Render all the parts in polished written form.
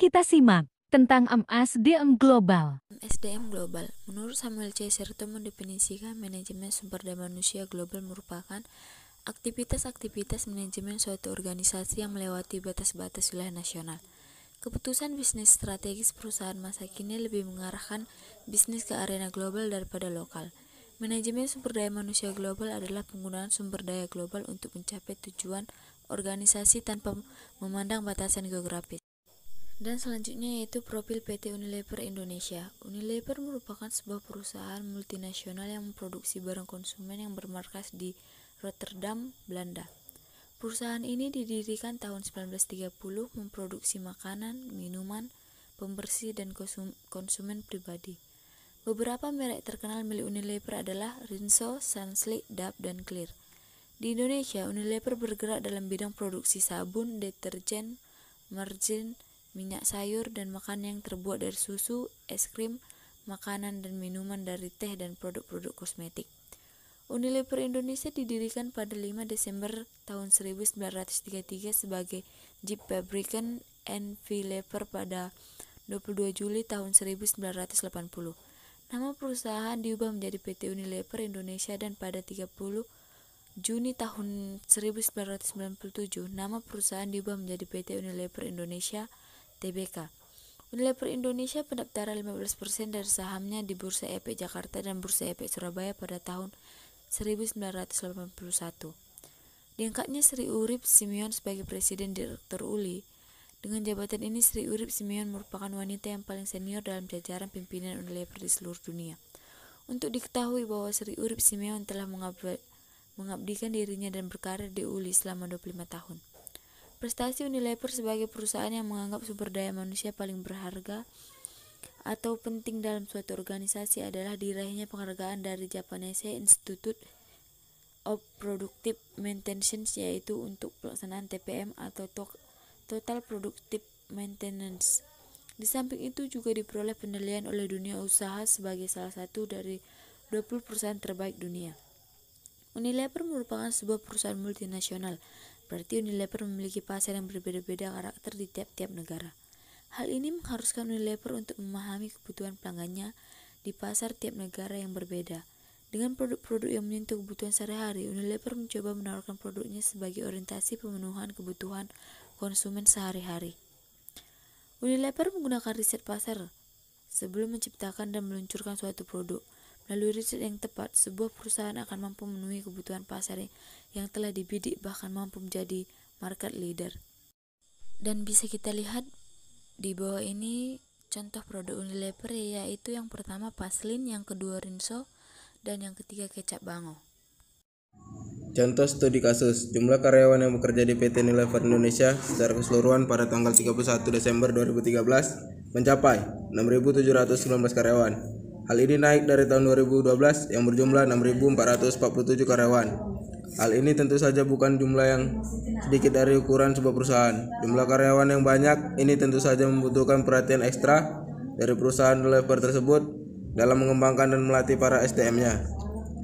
kita simak tentang SDM Global. SDM Global, menurut Samuel C. Serto mendefinisikan manajemen sumber daya manusia global merupakan aktivitas-aktivitas manajemen suatu organisasi yang melewati batas-batas wilayah nasional. Keputusan bisnis strategis perusahaan masa kini lebih mengarahkan bisnis ke arena global daripada lokal. Manajemen sumber daya manusia global adalah penggunaan sumber daya global untuk mencapai tujuan organisasi tanpa memandang batasan geografis. Dan selanjutnya yaitu profil PT Unilever Indonesia. Unilever merupakan sebuah perusahaan multinasional yang memproduksi barang konsumen yang bermarkas di Rotterdam, Belanda. Perusahaan ini didirikan tahun 1930, memproduksi makanan, minuman, pembersih, dan konsumen pribadi. Beberapa merek terkenal milik Unilever adalah Rinso, Sunsilk, Dove, dan Clear. Di Indonesia, Unilever bergerak dalam bidang produksi sabun, deterjen, margarin, minyak sayur dan makanan yang terbuat dari susu, es krim, makanan dan minuman dari teh dan produk-produk kosmetik. Unilever Indonesia didirikan pada 5 Desember tahun 1933 sebagai Jeep Fabricant and Lever pada 22 Juli tahun 1980. Nama perusahaan diubah menjadi PT Unilever Indonesia dan pada 30 Juni tahun 1997 nama perusahaan diubah menjadi PT Unilever Indonesia Tbk. Unilever Indonesia pendaftaran 15% dari sahamnya di Bursa Efek Jakarta dan Bursa Efek Surabaya pada tahun 1981. Diangkatnya Sri Urip Simeon sebagai Presiden Direktur ULI. Dengan jabatan ini Sri Urip Simeon merupakan wanita yang paling senior dalam jajaran pimpinan Unilever di seluruh dunia. Untuk diketahui bahwa Sri Urip Simeon telah mengabdikan dirinya dan berkarir di ULI selama 25 tahun. Prestasi Unilever sebagai perusahaan yang menganggap sumber daya manusia paling berharga atau penting dalam suatu organisasi adalah diraihnya penghargaan dari Japanese Institute of Productive Maintenance, yaitu untuk pelaksanaan TPM atau Total Productive Maintenance. Di samping itu juga diperoleh penilaian oleh dunia usaha sebagai salah satu dari 20 perusahaan terbaik dunia. Unilever merupakan sebuah perusahaan multinasional, berarti Unilever memiliki pasar yang berbeda-beda karakter di tiap-tiap negara. Hal ini mengharuskan Unilever untuk memahami kebutuhan pelanggannya di pasar tiap negara yang berbeda. Dengan produk-produk yang menyentuh kebutuhan sehari-hari, Unilever mencoba menawarkan produknya sebagai orientasi pemenuhan kebutuhan konsumen sehari-hari. Unilever menggunakan riset pasar sebelum menciptakan dan meluncurkan suatu produk. Melalui riset yang tepat, sebuah perusahaan akan mampu memenuhi kebutuhan pasar yang telah dibidik, bahkan mampu menjadi market leader. Dan bisa kita lihat di bawah ini contoh produk Unilever, yaitu yang pertama Vaseline, yang kedua Rinso, dan yang ketiga kecap Bango. Contoh studi kasus, jumlah karyawan yang bekerja di PT Unilever Indonesia secara keseluruhan pada tanggal 31 Desember 2013 mencapai 6.719 karyawan. Hal ini naik dari tahun 2012 yang berjumlah 6.447 karyawan. Hal ini tentu saja bukan jumlah yang sedikit dari ukuran sebuah perusahaan. Jumlah karyawan yang banyak ini tentu saja membutuhkan perhatian ekstra dari perusahaan Unilever tersebut dalam mengembangkan dan melatih para SDM-nya.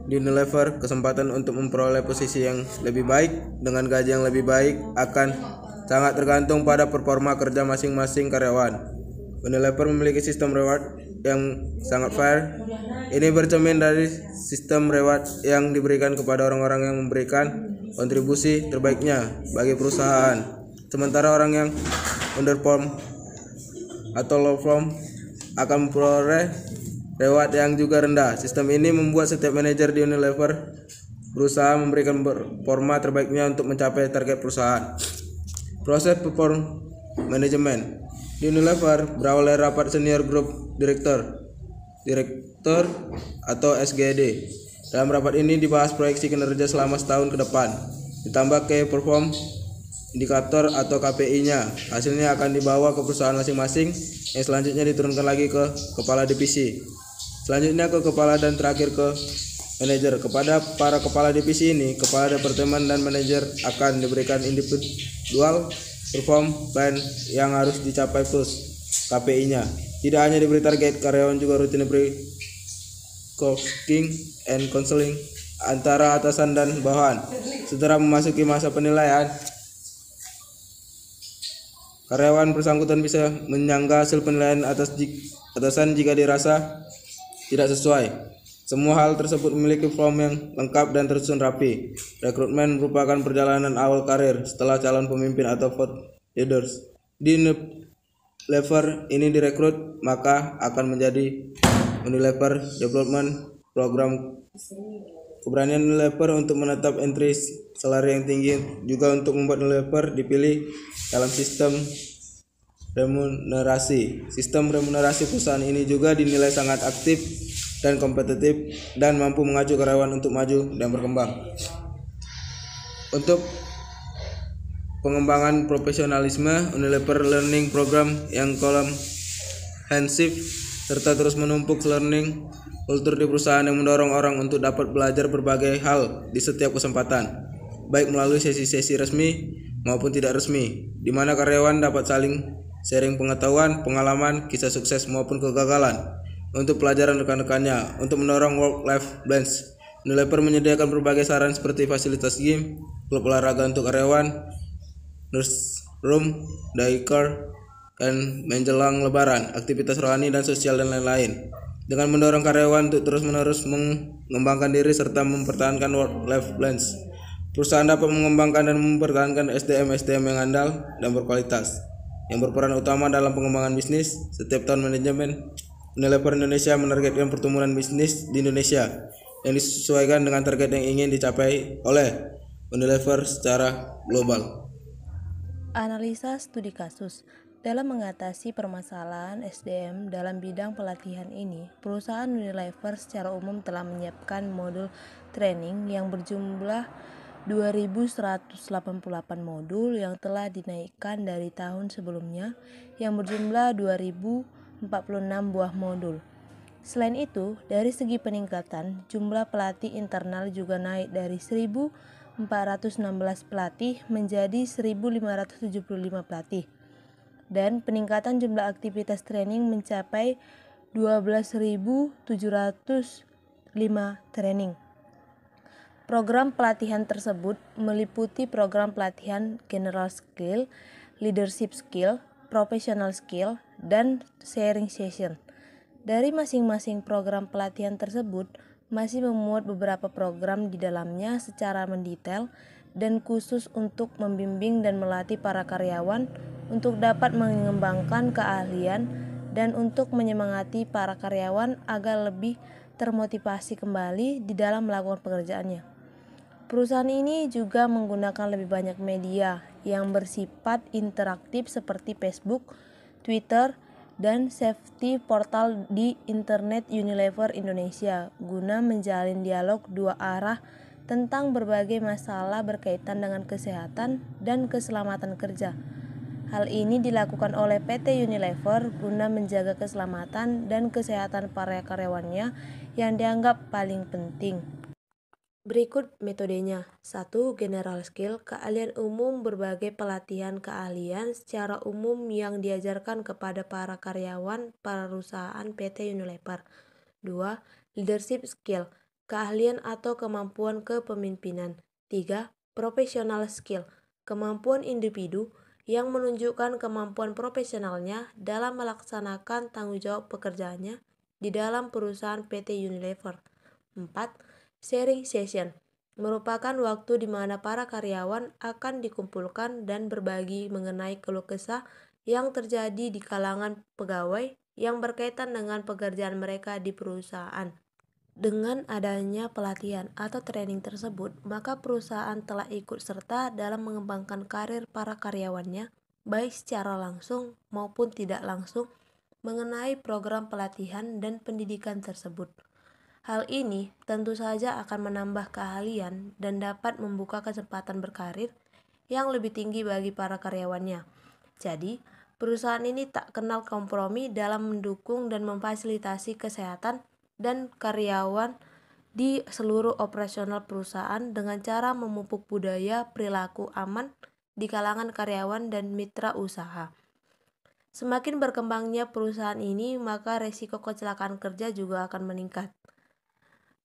Di Unilever, kesempatan untuk memperoleh posisi yang lebih baik dengan gaji yang lebih baik akan sangat tergantung pada performa kerja masing-masing karyawan. Unilever memiliki sistem reward yang sangat fair. Ini bercermin dari sistem reward yang diberikan kepada orang-orang yang memberikan kontribusi terbaiknya bagi perusahaan. Sementara orang yang underperform atau low perform akan memperoleh reward yang juga rendah. Sistem ini membuat setiap manajer di Unilever berusaha memberikan performa terbaiknya untuk mencapai target perusahaan. Proses perform management di Unilever berawal dari rapat senior group direktur atau SGD. Dalam rapat ini dibahas proyeksi kinerja selama setahun ke depan, ditambah key perform indikator atau KPI-nya. Hasilnya akan dibawa ke perusahaan masing-masing yang selanjutnya diturunkan lagi ke kepala divisi, selanjutnya ke kepala, dan terakhir ke manajer. Kepada para kepala divisi ini, kepala departemen dan manajer akan diberikan individual perform plan yang harus dicapai plus KPI-nya. Tidak hanya diberi target, karyawan juga rutin diberi coaching and counseling antara atasan dan bawahan. Setelah memasuki masa penilaian, Karyawan bersangkutan bisa menyangga hasil penilaian atasan jika dirasa tidak sesuai. Semua hal tersebut memiliki form yang lengkap dan tersusun rapi. Rekrutmen merupakan perjalanan awal karir setelah calon pemimpin atau thought leaders di Unilever ini direkrut, maka akan menjadi Unilever Development Program. Keberanian Unilever untuk menetap entry salary yang tinggi juga untuk membuat Unilever dipilih dalam sistem remunerasi. Sistem remunerasi perusahaan ini juga dinilai sangat aktif dan kompetitif dan mampu mengacu karyawan untuk maju dan berkembang. Untuk pengembangan profesionalisme, Unilever Learning Program yang komprehensif serta terus menumpuk learning kultur di perusahaan yang mendorong orang untuk dapat belajar berbagai hal di setiap kesempatan, baik melalui sesi-sesi resmi maupun tidak resmi, di mana karyawan dapat saling sharing pengetahuan, pengalaman, kisah sukses maupun kegagalan untuk pelajaran rekan-rekannya. Untuk mendorong work-life balance, Unilever menyediakan berbagai saran seperti fasilitas gym, klub olahraga untuk karyawan, newsroom, daycare, dan menjelang lebaran, aktivitas rohani dan sosial dan lain-lain. Dengan mendorong karyawan untuk terus-menerus mengembangkan diri serta mempertahankan work-life balance, perusahaan dapat mengembangkan dan mempertahankan SDM-SDM yang andal dan berkualitas, yang berperan utama dalam pengembangan bisnis. Setiap tahun manajemen Unilever Indonesia menargetkan pertumbuhan bisnis di Indonesia yang disesuaikan dengan target yang ingin dicapai oleh Unilever secara global. Analisa studi kasus. Dalam mengatasi permasalahan SDM dalam bidang pelatihan ini, perusahaan Unilever secara umum telah menyiapkan modul training yang berjumlah 2.188 modul yang telah dinaikkan dari tahun sebelumnya yang berjumlah 2.046 buah modul. Selain itu, dari segi peningkatan, jumlah pelatih internal juga naik dari 1.416 pelatih menjadi 1.575 pelatih. Dan peningkatan jumlah aktivitas training mencapai 12.705 training. Program pelatihan tersebut meliputi program pelatihan General Skill, Leadership Skill, Professional Skill, dan Sharing Session. Dari masing-masing program pelatihan tersebut masih memuat beberapa program di dalamnya secara mendetail dan khusus untuk membimbing dan melatih para karyawan untuk dapat mengembangkan keahlian dan untuk menyemangati para karyawan agar lebih termotivasi kembali di dalam melakukan pekerjaannya. Perusahaan ini juga menggunakan lebih banyak media yang bersifat interaktif seperti Facebook, Twitter, dan safety portal di internet Unilever Indonesia guna menjalin dialog dua arah tentang berbagai masalah berkaitan dengan kesehatan dan keselamatan kerja. Hal ini dilakukan oleh PT Unilever guna menjaga keselamatan dan kesehatan para karyawannya yang dianggap paling penting. Berikut metodenya. 1. General Skill, keahlian umum, berbagai pelatihan keahlian secara umum yang diajarkan kepada para karyawan perusahaan PT Unilever. 2. Leadership Skill, keahlian atau kemampuan kepemimpinan. 3. Professional Skill, kemampuan individu yang menunjukkan kemampuan profesionalnya dalam melaksanakan tanggung jawab pekerjaannya di dalam perusahaan PT Unilever. 4. Sharing Session, merupakan waktu di mana para karyawan akan dikumpulkan dan berbagi mengenai keluh kesah yang terjadi di kalangan pegawai yang berkaitan dengan pekerjaan mereka di perusahaan. Dengan adanya pelatihan atau training tersebut, maka perusahaan telah ikut serta dalam mengembangkan karir para karyawannya, baik secara langsung maupun tidak langsung, mengenai program pelatihan dan pendidikan tersebut. Hal ini tentu saja akan menambah keahlian dan dapat membuka kesempatan berkarir yang lebih tinggi bagi para karyawannya. Jadi, perusahaan ini tak kenal kompromi dalam mendukung dan memfasilitasi kesehatan dan karyawan di seluruh operasional perusahaan dengan cara memupuk budaya perilaku aman di kalangan karyawan dan mitra usaha. Semakin berkembangnya perusahaan ini, maka resiko kecelakaan kerja juga akan meningkat.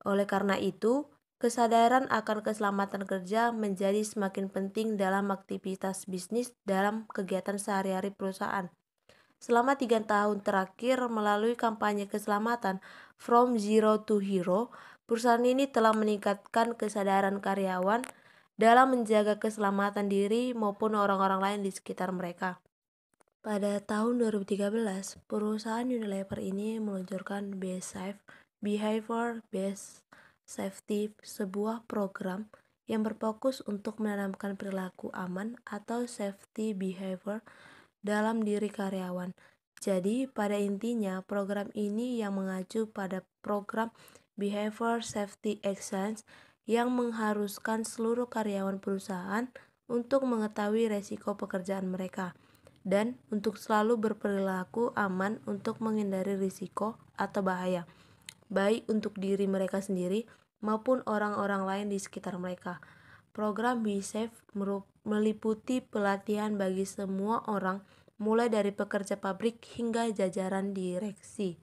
Oleh karena itu, Kesadaran akan keselamatan kerja menjadi semakin penting dalam aktivitas bisnis dalam kegiatan sehari-hari perusahaan. Selama 3 tahun terakhir, melalui kampanye keselamatan From Zero to Hero, perusahaan ini telah meningkatkan kesadaran karyawan dalam menjaga keselamatan diri maupun orang-orang lain di sekitar mereka. Pada tahun 2013, perusahaan Unilever ini meluncurkan Be Safe, Behavior Based Safety, sebuah program yang berfokus untuk menanamkan perilaku aman atau safety behavior dalam diri karyawan. Jadi, pada intinya, program ini yang mengacu pada program Behavior Safety Excellence yang mengharuskan seluruh karyawan perusahaan untuk mengetahui resiko pekerjaan mereka dan untuk selalu berperilaku aman untuk menghindari risiko atau bahaya, baik untuk diri mereka sendiri maupun orang-orang lain di sekitar mereka. Program Be Safe meliputi pelatihan bagi semua orang, mulai dari pekerja pabrik hingga jajaran direksi.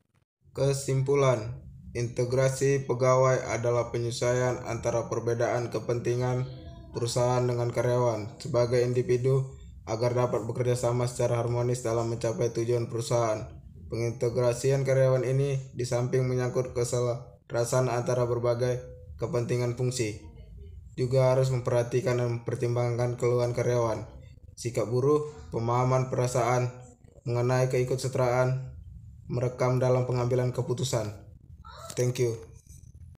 Kesimpulan, integrasi pegawai adalah penyesuaian antara perbedaan kepentingan perusahaan dengan karyawan sebagai individu agar dapat bekerja sama secara harmonis dalam mencapai tujuan perusahaan. Pengintegrasian karyawan ini di samping menyangkut keselarasan antara berbagai kepentingan fungsi, juga harus memperhatikan dan mempertimbangkan keluhan karyawan, sikap buruh, pemahaman perasaan mengenai keikutsertaan, merekam dalam pengambilan keputusan. Thank you.